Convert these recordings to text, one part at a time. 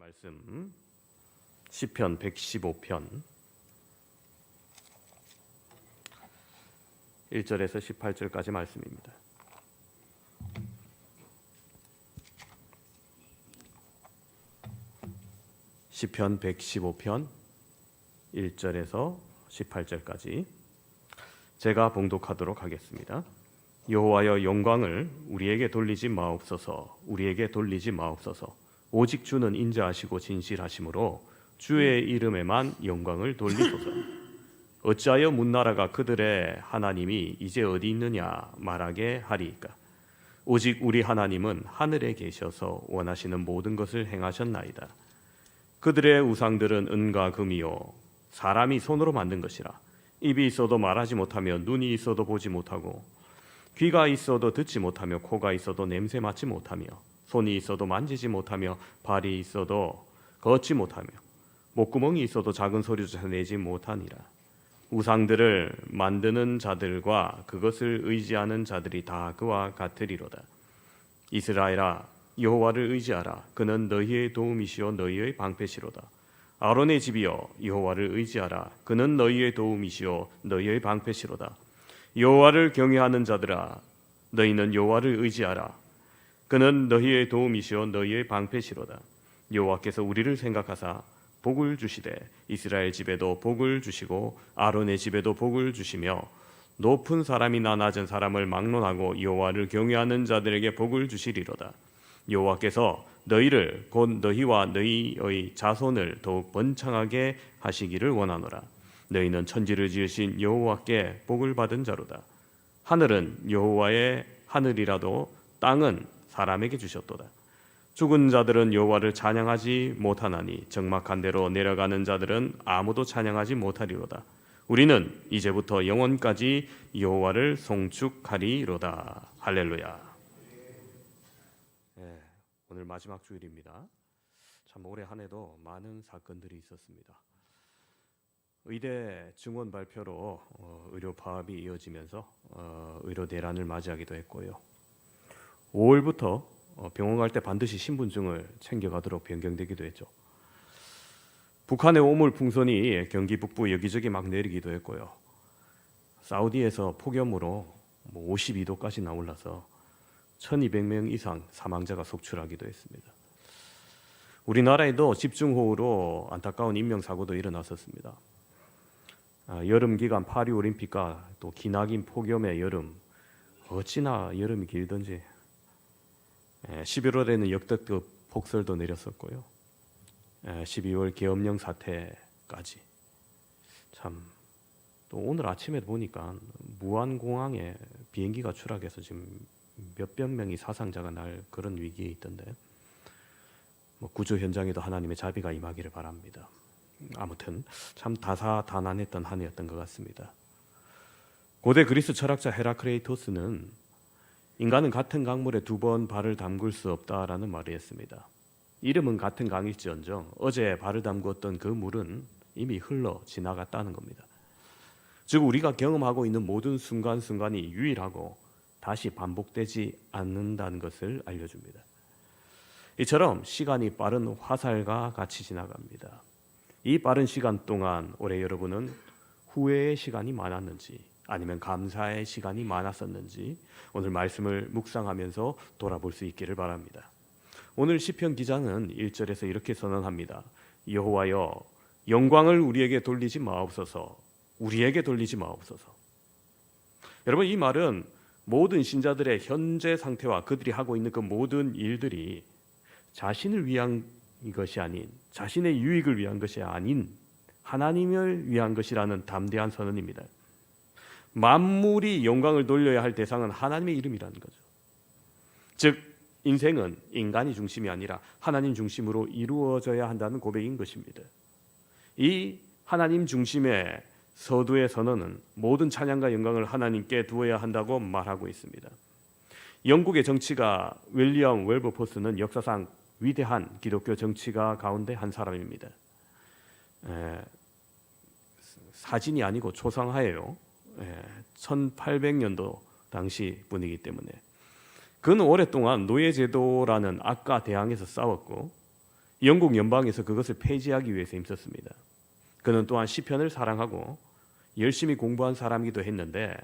말씀 시편 115편 1절에서 18절까지 말씀입니다. 시편 115편 1절에서 18절까지 제가 봉독하도록 하겠습니다. 여호와여, 영광을 우리에게 돌리지 마옵소서. 우리에게 돌리지 마옵소서. 오직 주는 인자하시고 진실하심으로 주의 이름에만 영광을 돌리소서. 어찌하여 문나라가 그들의 하나님이 이제 어디 있느냐 말하게 하리이까. 오직 우리 하나님은 하늘에 계셔서 원하시는 모든 것을 행하셨나이다. 그들의 우상들은 은과 금이요 사람이 손으로 만든 것이라. 입이 있어도 말하지 못하며 눈이 있어도 보지 못하고 귀가 있어도 듣지 못하며 코가 있어도 냄새 맡지 못하며 손이 있어도 만지지 못하며 발이 있어도 걷지 못하며 목구멍이 있어도 작은 소리조차 내지 못하니라. 우상들을 만드는 자들과 그것을 의지하는 자들이 다 그와 같으리로다. 이스라엘아, 여호와를 의지하라. 그는 너희의 도움이시요 너희의 방패시로다. 아론의 집이여, 여호와를 의지하라. 그는 너희의 도움이시요 너희의 방패시로다. 여호와를 경외하는 자들아, 너희는 여호와를 의지하라. 그는 너희의 도움이시요 너희의 방패시로다. 여호와께서 우리를 생각하사 복을 주시되 이스라엘 집에도 복을 주시고 아론의 집에도 복을 주시며 높은 사람이나 낮은 사람을 막론하고 여호와를 경외하는 자들에게 복을 주시리로다. 여호와께서 너희를 곧 너희와 너희의 자손을 더욱 번창하게 하시기를 원하노라. 너희는 천지를 지으신 여호와께 복을 받은 자로다. 하늘은 여호와의 하늘이라도 땅은 사람에게 주셨도다. 죽은 자들은 여호와를 찬양하지 못하나니 적막한 데로 내려가는 자들은 아무도 찬양하지 못하리로다. 우리는 이제부터 영원까지 여호와를 송축하리로다. 할렐루야. 네, 오늘 마지막 주일입니다. 참 올해 한 해도 많은 사건들이 있었습니다. 의대 증원 발표로 의료 파업이 이어지면서 의료 대란을 맞이하기도 했고요. 5월부터 병원 갈 때 반드시 신분증을 챙겨가도록 변경되기도 했죠. 북한의 오물 풍선이 경기 북부 여기저기 막 내리기도 했고요. 사우디에서 폭염으로 52도까지 나올라서 1200명 이상 사망자가 속출하기도 했습니다. 우리나라에도 집중호우로 안타까운 인명사고도 일어났었습니다. 여름 기간 파리올림픽과 또 기나긴 폭염의 여름, 어찌나 여름이 길던지 11월에는 역대급 폭설도 내렸었고요. 12월 계엄령 사태까지. 참, 또 오늘 아침에 보니까 무안공항에 비행기가 추락해서 지금 몇백 명이 사상자가 날 그런 위기에 있던데 구조 현장에도 하나님의 자비가 임하기를 바랍니다. 아무튼 참 다사다난했던 한 해였던 것 같습니다. 고대 그리스 철학자 헤라크레이토스는 인간은 같은 강물에 두 번 발을 담글 수 없다라는 말을 했습니다. 이름은 같은 강일지언정 어제 발을 담궜던 그 물은 이미 흘러 지나갔다는 겁니다. 즉 우리가 경험하고 있는 모든 순간순간이 유일하고 다시 반복되지 않는다는 것을 알려줍니다. 이처럼 시간이 빠른 화살과 같이 지나갑니다. 이 빠른 시간 동안 올해 여러분은 후회의 시간이 많았는지 아니면 감사의 시간이 많았었는지 오늘 말씀을 묵상하면서 돌아볼 수 있기를 바랍니다. 오늘 시편 기자는 1절에서 이렇게 선언합니다. 여호와여, 영광을 우리에게 돌리지 마옵소서. 우리에게 돌리지 마옵소서. 여러분, 이 말은 모든 신자들의 현재 상태와 그들이 하고 있는 그 모든 일들이 자신을 위한 것이 아닌, 자신의 유익을 위한 것이 아닌 하나님을 위한 것이라는 담대한 선언입니다. 만물이 영광을 돌려야 할 대상은 하나님의 이름이라는 거죠. 즉 인생은 인간이 중심이 아니라 하나님 중심으로 이루어져야 한다는 고백인 것입니다. 이 하나님 중심의 서두의 선언은 모든 찬양과 영광을 하나님께 두어야 한다고 말하고 있습니다. 영국의 정치가 윌리엄 웰버포스는 역사상 위대한 기독교 정치가 가운데 한 사람입니다. 사진이 아니고 초상화예요. 1800년도 당시 분이기 때문에 그는 오랫동안 노예제도라는 악과 대항해서 싸웠고 영국 연방에서 그것을 폐지하기 위해서 힘썼습니다. 그는 또한 시편을 사랑하고 열심히 공부한 사람이기도 했는데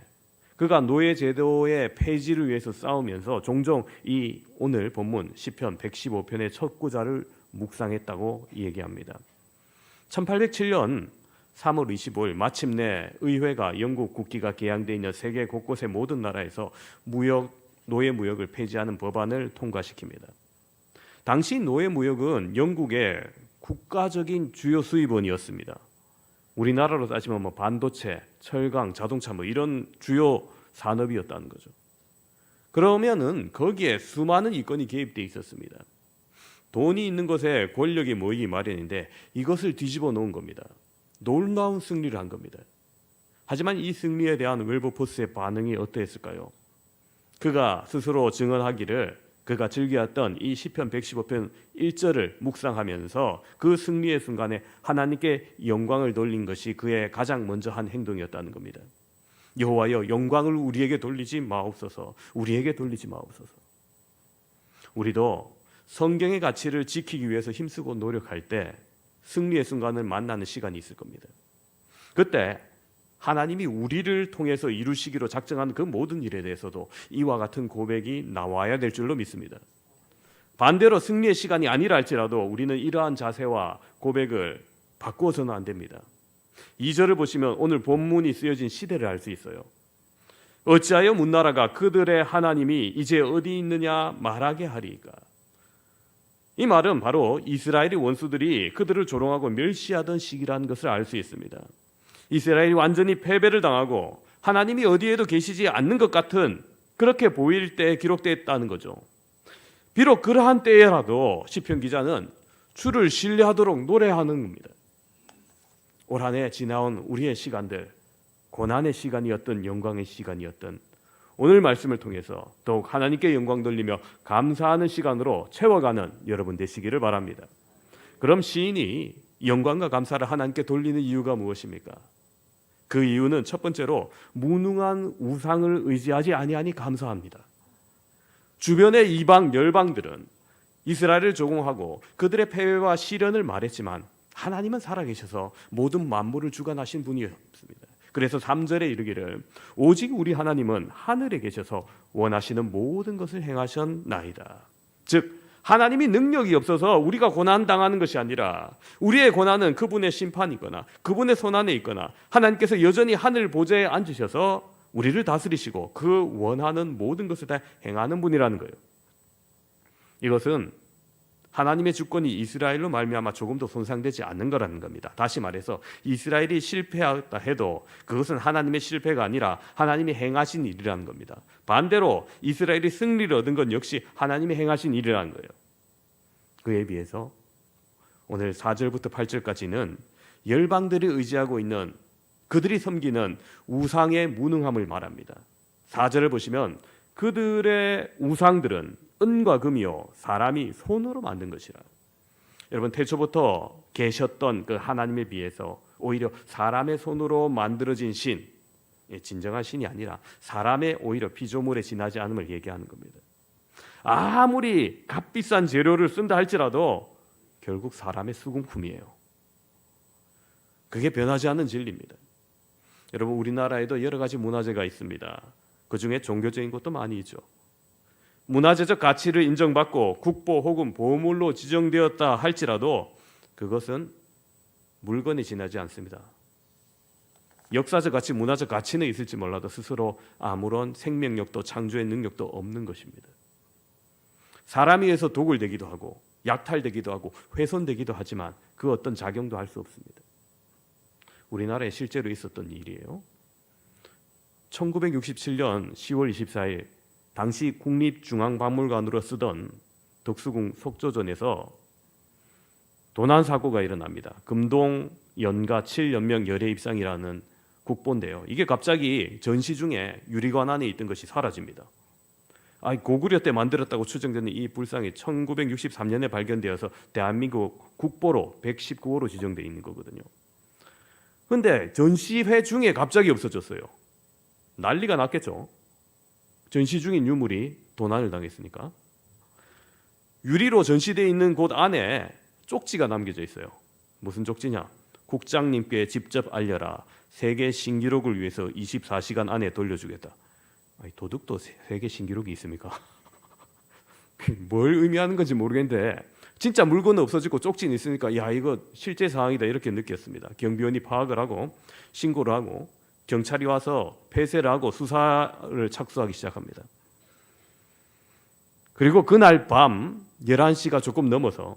그가 노예 제도의 폐지를 위해서 싸우면서 종종 이 오늘 본문 시편 115편의 첫 구절을 묵상했다고 얘기합니다. 1807년 3월 25일 마침내 의회가 영국 국기가 개양되어 있는 세계 곳곳의 모든 나라에서 노예 무역을 폐지하는 법안을 통과시킵니다. 당시 노예 무역은 영국의 국가적인 주요 수입원이었습니다. 우리나라로 따지면 반도체, 철강, 자동차 이런 주요 산업이었다는 거죠. 그러면은 거기에 수많은 이권이 개입되어 있었습니다. 돈이 있는 곳에 권력이 모이기 마련인데 이것을 뒤집어 놓은 겁니다. 놀라운 승리를 한 겁니다. 하지만 이 승리에 대한 웰버포스의 반응이 어떠했을까요? 그가 스스로 증언하기를 그가 즐겨했던 이 시편 115편 1절을 묵상하면서 그 승리의 순간에 하나님께 영광을 돌린 것이 그의 가장 먼저 한 행동이었다는 겁니다. 여호와여 영광을 우리에게 돌리지 마옵소서. 우리에게 돌리지 마옵소서. 우리도 성경의 가치를 지키기 위해서 힘쓰고 노력할 때 승리의 순간을 만나는 시간이 있을 겁니다. 그때 하나님이 우리를 통해서 이루시기로 작정한 그 모든 일에 대해서도 이와 같은 고백이 나와야 될 줄로 믿습니다. 반대로 승리의 시간이 아니라 할지라도 우리는 이러한 자세와 고백을 바꾸어서는 안 됩니다. 2절을 보시면 오늘 본문이 쓰여진 시대를 알 수 있어요. 어찌하여 문나라가 그들의 하나님이 이제 어디 있느냐 말하게 하리까. 이 말은 바로 이스라엘의 원수들이 그들을 조롱하고 멸시하던 시기라는 것을 알 수 있습니다. 이스라엘이 완전히 패배를 당하고 하나님이 어디에도 계시지 않는 것 같은 그렇게 보일 때 기록되었다는 거죠. 비록 그러한 때에라도 시편 기자는 주를 신뢰하도록 노래하는 겁니다. 올 한 해 지나온 우리의 시간들, 고난의 시간이었던 영광의 시간이었던 오늘 말씀을 통해서 더욱 하나님께 영광 돌리며 감사하는 시간으로 채워가는 여러분 되시기를 바랍니다. 그럼 시인이 영광과 감사를 하나님께 돌리는 이유가 무엇입니까? 그 이유는 첫 번째로 무능한 우상을 의지하지 아니하니 감사합니다. 주변의 이방 열방들은 이스라엘을 조공하고 그들의 패배와 시련을 말했지만 하나님은 살아계셔서 모든 만물을 주관하신 분이었습니다. 그래서 3절에 이르기를 오직 우리 하나님은 하늘에 계셔서 원하시는 모든 것을 행하셨나이다. 즉 하나님이 능력이 없어서 우리가 고난당하는 것이 아니라 우리의 고난은 그분의 심판이거나 그분의 손안에 있거나 하나님께서 여전히 하늘 보좌에 앉으셔서 우리를 다스리시고 그 원하는 모든 것을 다 행하는 분이라는 거예요. 이것은 하나님의 주권이 이스라엘로 말미암아 조금 더 손상되지 않는 거라는 겁니다. 다시 말해서 이스라엘이 실패하였다 해도 그것은 하나님의 실패가 아니라 하나님이 행하신 일이라는 겁니다. 반대로 이스라엘이 승리를 얻은 건 역시 하나님이 행하신 일이라는 거예요. 그에 비해서 오늘 4절부터 8절까지는 열방들이 의지하고 있는 그들이 섬기는 우상의 무능함을 말합니다. 4절을 보시면 그들의 우상들은 은과 금이요 사람이 손으로 만든 것이라. 여러분 태초부터 계셨던 그 하나님에 비해서 오히려 사람의 손으로 만들어진 신, 진정한 신이 아니라 사람의 오히려 피조물에 지나지 않음을 얘기하는 겁니다. 아무리 값비싼 재료를 쓴다 할지라도 결국 사람의 수공품이에요. 그게 변하지 않는 진리입니다. 여러분 우리나라에도 여러 가지 문화재가 있습니다. 그 중에 종교적인 것도 많이 있죠. 문화재적 가치를 인정받고 국보 혹은 보물로 지정되었다 할지라도 그것은 물건에 지나지 않습니다. 역사적 가치, 문화적 가치는 있을지 몰라도 스스로 아무런 생명력도 창조의 능력도 없는 것입니다. 사람에 의해서 독을 되기도 하고 약탈되기도 하고 훼손되기도 하지만 그 어떤 작용도 할 수 없습니다. 우리나라에 실제로 있었던 일이에요. 1967년 10월 24일 당시 국립중앙박물관으로 쓰던 덕수궁 속조전에서 도난 사고가 일어납니다. 금동 연가 7연명 열애입상이라는 국보인데요. 이게 갑자기 전시 중에 유리관 안에 있던 것이 사라집니다. 고구려 때 만들었다고 추정되는 이 불상이 1963년에 발견되어서 대한민국 국보로 119호로 지정되어 있는 거거든요. 그런데 전시회 중에 갑자기 없어졌어요. 난리가 났겠죠. 전시 중인 유물이 도난을 당했으니까. 유리로 전시되어 있는 곳 안에 쪽지가 남겨져 있어요. 무슨 쪽지냐? 국장님께 직접 알려라. 세계 신기록을 위해서 24시간 안에 돌려주겠다. 아니, 도둑도 세계 신기록이 있습니까? 뭘 의미하는 건지 모르겠는데 진짜 물건은 없어지고 쪽지는 있으니까 야, 이거 실제 상황이다 이렇게 느꼈습니다. 경비원이 파악을 하고 신고를 하고 경찰이 와서 폐쇄를 하고 수사를 착수하기 시작합니다. 그리고 그날 밤 11시가 조금 넘어서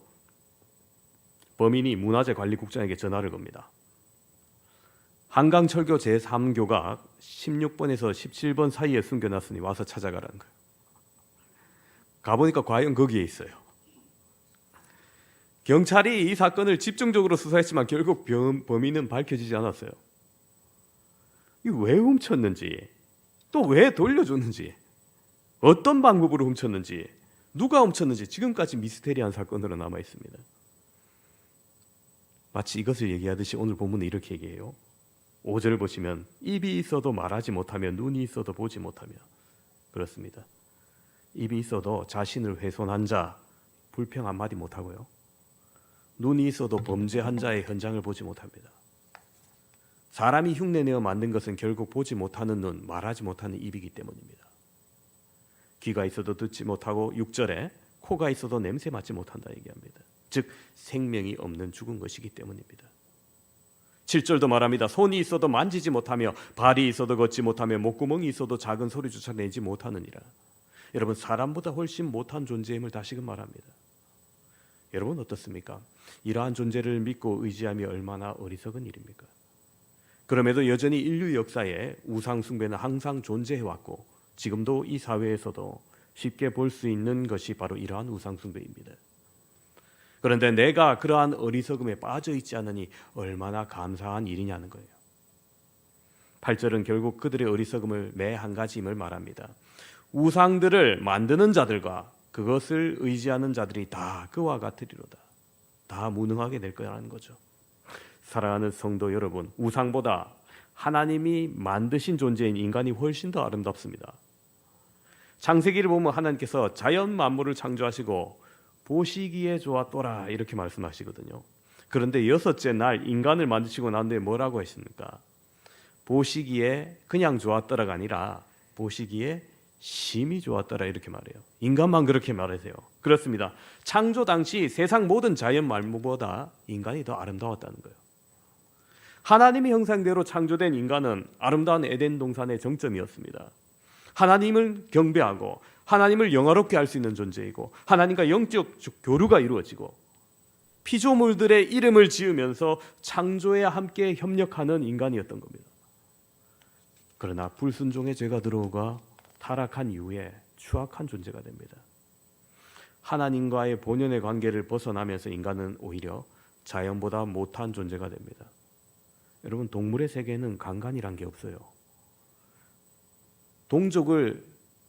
범인이 문화재관리국장에게 전화를 겁니다. 한강철교 제3교각 16번에서 17번 사이에 숨겨놨으니 와서 찾아가라는 거예요. 가보니까 과연 거기에 있어요. 경찰이 이 사건을 집중적으로 수사했지만 결국 범인은 밝혀지지 않았어요. 이 왜 훔쳤는지, 또 왜 돌려줬는지, 어떤 방법으로 훔쳤는지, 누가 훔쳤는지 지금까지 미스테리한 사건으로 남아 있습니다. 마치 이것을 얘기하듯이 오늘 본문은 이렇게 얘기해요. 5절을 보시면 입이 있어도 말하지 못하며 눈이 있어도 보지 못하며, 그렇습니다. 입이 있어도 자신을 훼손한 자 불평 한마디 못하고요. 눈이 있어도 범죄한 자의 현장을 보지 못합니다. 사람이 흉내내어 만든 것은 결국 보지 못하는 눈, 말하지 못하는 입이기 때문입니다. 귀가 있어도 듣지 못하고 6절에 코가 있어도 냄새 맡지 못한다 얘기합니다. 즉 생명이 없는 죽은 것이기 때문입니다. 7절도 말합니다. 손이 있어도 만지지 못하며 발이 있어도 걷지 못하며 목구멍이 있어도 작은 소리조차 내지 못하느니라. 여러분, 사람보다 훨씬 못한 존재임을 다시금 말합니다. 여러분 어떻습니까? 이러한 존재를 믿고 의지하며 얼마나 어리석은 일입니까? 그럼에도 여전히 인류 역사에 우상 숭배는 항상 존재해왔고 지금도 이 사회에서도 쉽게 볼 수 있는 것이 바로 이러한 우상 숭배입니다. 그런데 내가 그러한 어리석음에 빠져 있지 않으니 얼마나 감사한 일이냐는 거예요. 8절은 결국 그들의 어리석음을 매 한 가지임을 말합니다. 우상들을 만드는 자들과 그것을 의지하는 자들이 다 그와 같으리로다. 다 무능하게 될 거라는 거죠. 사랑하는 성도 여러분, 우상보다 하나님이 만드신 존재인 인간이 훨씬 더 아름답습니다. 창세기를 보면 하나님께서 자연 만물을 창조하시고 보시기에 좋았더라 이렇게 말씀하시거든요. 그런데 6째 날 인간을 만드시고 난 뒤에 뭐라고 했습니까? 보시기에 그냥 좋았더라가 아니라 보시기에 심히 좋았더라 이렇게 말해요. 인간만 그렇게 말하세요. 그렇습니다. 창조 당시 세상 모든 자연 만물보다 인간이 더 아름다웠다는 거예요. 하나님의 형상대로 창조된 인간은 아름다운 에덴 동산의 정점이었습니다. 하나님을 경배하고 하나님을 영화롭게 할 수 있는 존재이고 하나님과 영적 교류가 이루어지고 피조물들의 이름을 지으면서 창조에 함께 협력하는 인간이었던 겁니다. 그러나 불순종의 죄가 들어오가 타락한 이후에 추악한 존재가 됩니다. 하나님과의 본연의 관계를 벗어나면서 인간은 오히려 자연보다 못한 존재가 됩니다. 여러분, 동물의 세계에는 강간이란 게 없어요. 동족을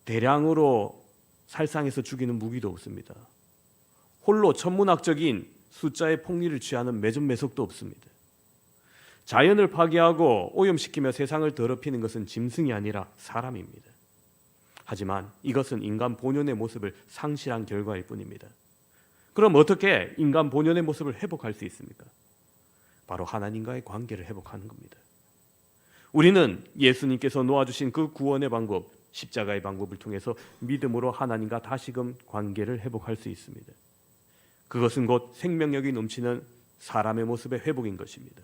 대량으로 살상해서 죽이는 무기도 없습니다. 홀로 천문학적인 숫자의 폭리를 취하는 매점매석도 없습니다. 자연을 파괴하고 오염시키며 세상을 더럽히는 것은 짐승이 아니라 사람입니다. 하지만 이것은 인간 본연의 모습을 상실한 결과일 뿐입니다. 그럼 어떻게 인간 본연의 모습을 회복할 수 있습니까? 바로 하나님과의 관계를 회복하는 겁니다. 우리는 예수님께서 놓아주신 그 구원의 방법, 십자가의 방법을 통해서 믿음으로 하나님과 다시금 관계를 회복할 수 있습니다. 그것은 곧 생명력이 넘치는 사람의 모습의 회복인 것입니다.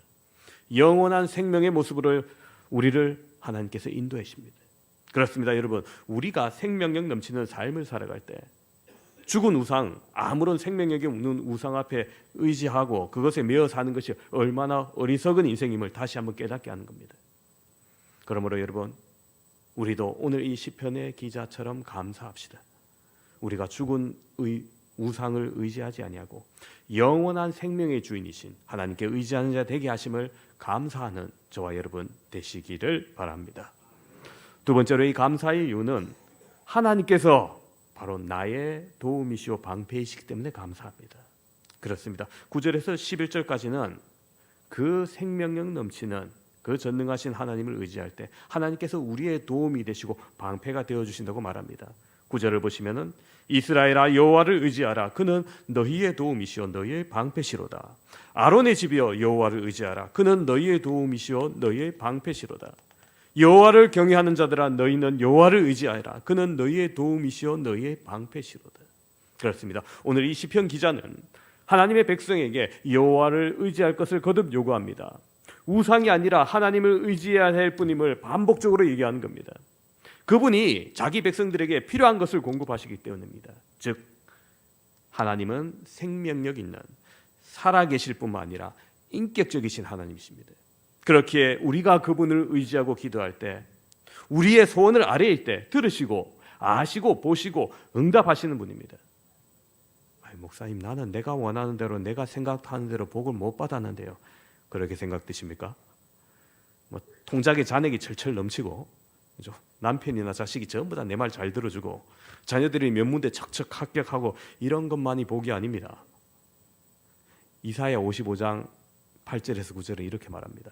영원한 생명의 모습으로 우리를 하나님께서 인도하십니다. 그렇습니다, 여러분. 우리가 생명력 넘치는 삶을 살아갈 때 죽은 우상, 아무런 생명력이 없는 우상 앞에 의지하고 그것에 매어 사는 것이 얼마나 어리석은 인생임을 다시 한번 깨닫게 하는 겁니다. 그러므로 여러분, 우리도 오늘 이 시편의 기자처럼 감사합시다. 우리가 죽은 우상을 의지하지 아니하고 영원한 생명의 주인이신 하나님께 의지하는 자 되게 하심을 감사하는 저와 여러분 되시기를 바랍니다. 두 번째로 이 감사의 이유는 하나님께서 바로 나의 도움이시오 방패이시기 때문에 감사합니다. 그렇습니다. 9절에서 11절까지는 그 생명력 넘치는 그 전능하신 하나님을 의지할 때 하나님께서 우리의 도움이 되시고 방패가 되어주신다고 말합니다. 9절을 보시면은 이스라엘아 여호와를 의지하라. 그는 너희의 도움이시오 너희의 방패시로다. 아론의 집이여 여호와를 의지하라. 그는 너희의 도움이시오 너희의 방패시로다. 여호와를 경외하는 자들아 너희는 여호와를 의지하라. 그는 너희의 도움이시오 너희의 방패시로다. 그렇습니다. 오늘 이 시편 기자는 하나님의 백성에게 여호와를 의지할 것을 거듭 요구합니다. 우상이 아니라 하나님을 의지해야 할 뿐임을 반복적으로 얘기하는 겁니다. 그분이 자기 백성들에게 필요한 것을 공급하시기 때문입니다. 즉 하나님은 생명력 있는 살아계실 뿐만 아니라 인격적이신 하나님이십니다. 그렇기에 우리가 그분을 의지하고 기도할 때 우리의 소원을 아뢰일 때 들으시고 아시고 보시고 응답하시는 분입니다. 목사님 나는 내가 원하는 대로 내가 생각하는 대로 복을 못 받았는데요. 그렇게 생각되십니까? 통장에 잔액이 철철 넘치고 그죠? 남편이나 자식이 전부 다 내 말 잘 들어주고 자녀들이 면문대 척척 합격하고 이런 것만이 복이 아닙니다. 이사야 55장 8절에서 9절에 이렇게 말합니다.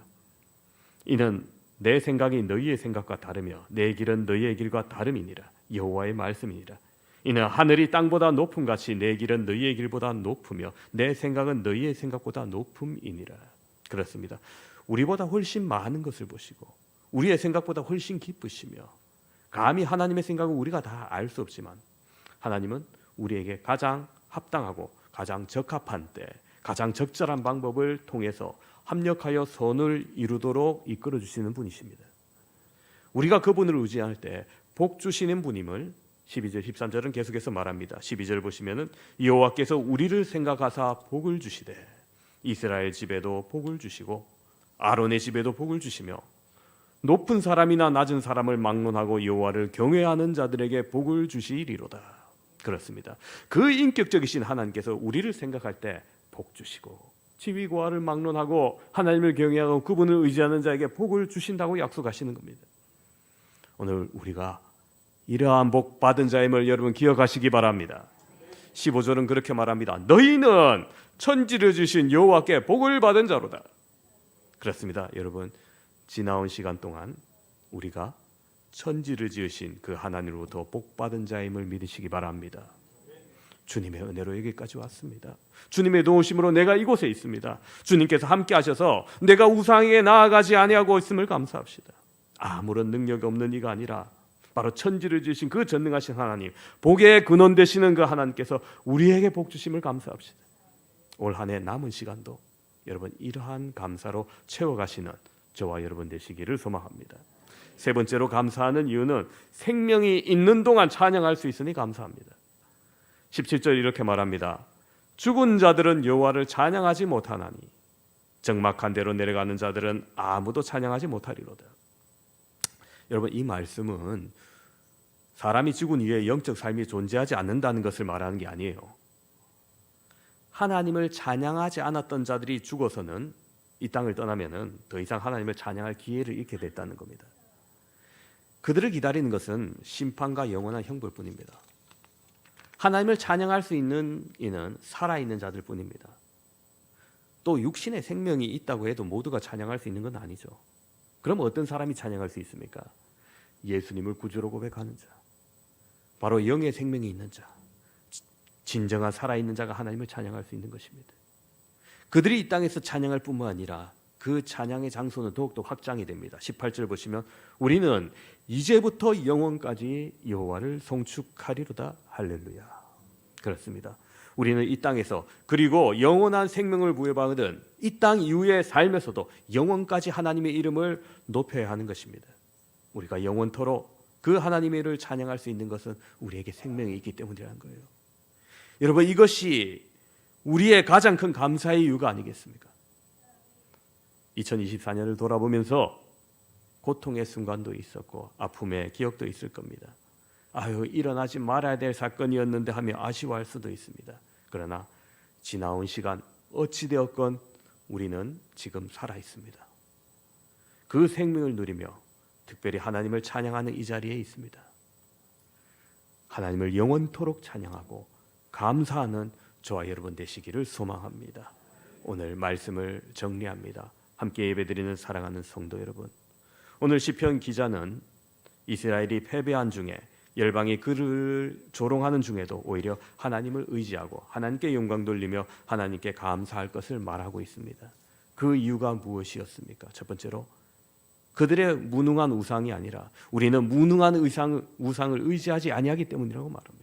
이는 내 생각이 너희의 생각과 다르며 내 길은 너희의 길과 다름이니라. 여호와의 말씀이니라. 이는 하늘이 땅보다 높음 같이 내 길은 너희의 길보다 높으며 내 생각은 너희의 생각보다 높음이니라. 그렇습니다. 우리보다 훨씬 많은 것을 보시고 우리의 생각보다 훨씬 기쁘시며 감히 하나님의 생각은 우리가 다 알 수 없지만 하나님은 우리에게 가장 합당하고 가장 적합한 때 가장 적절한 방법을 통해서 합력하여 선을 이루도록 이끌어 주시는 분이십니다. 우리가 그분을 의지할 때 복 주시는 분임을 12절 13절은 계속해서 말합니다. 12절 보시면은 여호와께서 우리를 생각하사 복을 주시되 이스라엘 집에도 복을 주시고 아론의 집에도 복을 주시며 높은 사람이나 낮은 사람을 막론하고 여호와를 경외하는 자들에게 복을 주시리로다. 그렇습니다. 그 인격적이신 하나님께서 우리를 생각할 때 복 주시고 지위고하를 막론하고 하나님을 경외하고 그분을 의지하는 자에게 복을 주신다고 약속하시는 겁니다. 오늘 우리가 이러한 복 받은 자임을 여러분 기억하시기 바랍니다. 15절은 그렇게 말합니다. 너희는 천지를 주신 여호와께 복을 받은 자로다. 그렇습니다. 여러분 지나온 시간 동안 우리가 천지를 지으신 그 하나님으로부터 복 받은 자임을 믿으시기 바랍니다. 주님의 은혜로 여기까지 왔습니다. 주님의 도우심으로 내가 이곳에 있습니다. 주님께서 함께 하셔서 내가 우상에게 나아가지 아니하고 있음을 감사합시다. 아무런 능력이 없는 이가 아니라 바로 천지를 지으신 그 전능하신 하나님, 복의 근원 되시는 그 하나님께서 우리에게 복 주심을 감사합시다. 올 한 해 남은 시간도 여러분 이러한 감사로 채워가시는 저와 여러분 되시기를 소망합니다. 세 번째로 감사하는 이유는 생명이 있는 동안 찬양할 수 있으니 감사합니다. 17절 이렇게 말합니다. 죽은 자들은 여호와를 찬양하지 못하나니 적막한 데로 내려가는 자들은 아무도 찬양하지 못하리로다. 여러분 이 말씀은 사람이 죽은 이후에 영적 삶이 존재하지 않는다는 것을 말하는 게 아니에요. 하나님을 찬양하지 않았던 자들이 죽어서는 이 땅을 떠나면은 더 이상 하나님을 찬양할 기회를 잃게 됐다는 겁니다. 그들을 기다리는 것은 심판과 영원한 형벌뿐입니다. 하나님을 찬양할 수 있는 이는 살아있는 자들 뿐입니다. 또 육신의 생명이 있다고 해도 모두가 찬양할 수 있는 건 아니죠. 그럼 어떤 사람이 찬양할 수 있습니까? 예수님을 구주로 고백하는 자, 바로 영의 생명이 있는 자, 진정한 살아있는 자가 하나님을 찬양할 수 있는 것입니다. 그들이 이 땅에서 찬양할 뿐만 아니라 그 찬양의 장소는 더욱더 확장이 됩니다. 18절 보시면 우리는 이제부터 영원까지 여호와를 송축하리로다. 할렐루야. 그렇습니다. 우리는 이 땅에서 그리고 영원한 생명을 부여받은 이 땅 이후의 삶에서도 영원까지 하나님의 이름을 높여야 하는 것입니다. 우리가 영원토록 그 하나님의 이름을 찬양할 수 있는 것은 우리에게 생명이 있기 때문이라는 거예요. 여러분 이것이 우리의 가장 큰 감사의 이유가 아니겠습니까? 2024년을 돌아보면서 고통의 순간도 있었고 아픔의 기억도 있을 겁니다. 아유 일어나지 말아야 될 사건이었는데 하며 아쉬워할 수도 있습니다. 그러나 지나온 시간 어찌되었건 우리는 지금 살아 있습니다. 그 생명을 누리며 특별히 하나님을 찬양하는 이 자리에 있습니다. 하나님을 영원토록 찬양하고 감사하는 저와 여러분 되시기를 소망합니다. 오늘 말씀을 정리합니다. 함께 예배드리는 사랑하는 성도 여러분, 오늘 시편 기자는 이스라엘이 패배한 중에 열방이 그를 조롱하는 중에도 오히려 하나님을 의지하고 하나님께 영광 돌리며 하나님께 감사할 것을 말하고 있습니다. 그 이유가 무엇이었습니까? 첫 번째로 그들의 무능한 우상이 아니라 우리는 무능한 우상을 의지하지 아니하기 때문이라고 말합니다.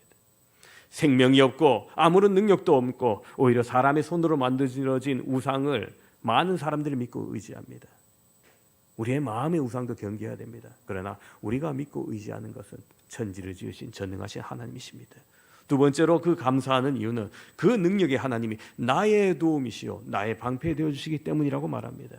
생명이 없고 아무런 능력도 없고 오히려 사람의 손으로 만들어진 우상을 많은 사람들이 믿고 의지합니다. 우리의 마음의 우상도 경계해야 됩니다. 그러나 우리가 믿고 의지하는 것은 천지를 지으신 전능하신 하나님이십니다. 두 번째로 그 감사하는 이유는 그 능력의 하나님이 나의 도움이시요 나의 방패 되어 주시기 때문이라고 말합니다.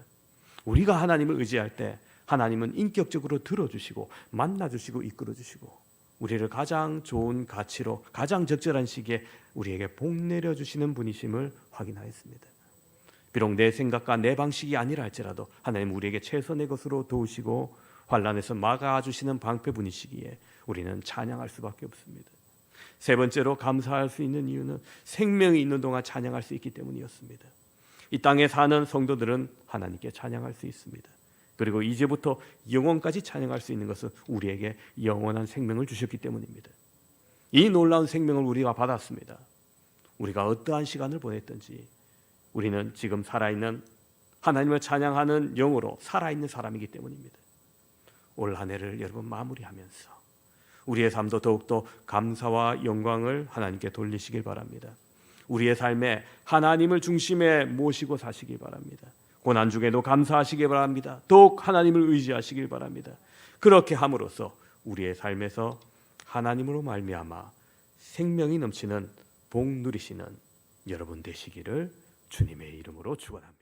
우리가 하나님을 의지할 때 하나님은 인격적으로 들어주시고 만나주시고 이끌어주시고 우리를 가장 좋은 가치로 가장 적절한 시기에 우리에게 복 내려주시는 분이심을 확인하였습니다. 비록 내 생각과 내 방식이 아니라 할지라도 하나님 우리에게 최선의 것으로 도우시고 환난에서 막아주시는 방패분이시기에 우리는 찬양할 수밖에 없습니다. 세 번째로 감사할 수 있는 이유는 생명이 있는 동안 찬양할 수 있기 때문이었습니다. 이 땅에 사는 성도들은 하나님께 찬양할 수 있습니다. 그리고 이제부터 영원까지 찬양할 수 있는 것은 우리에게 영원한 생명을 주셨기 때문입니다. 이 놀라운 생명을 우리가 받았습니다. 우리가 어떠한 시간을 보냈든지 우리는 지금 살아있는 하나님을 찬양하는 영으로 살아있는 사람이기 때문입니다. 올 한 해를 여러분 마무리하면서 우리의 삶도 더욱더 감사와 영광을 하나님께 돌리시길 바랍니다. 우리의 삶에 하나님을 중심에 모시고 사시길 바랍니다. 고난 중에도 감사하시길 바랍니다. 더욱 하나님을 의지하시길 바랍니다. 그렇게 함으로써 우리의 삶에서 하나님으로 말미암아 생명이 넘치는 복 누리시는 여러분 되시기를 주님의 이름으로 축원합니다.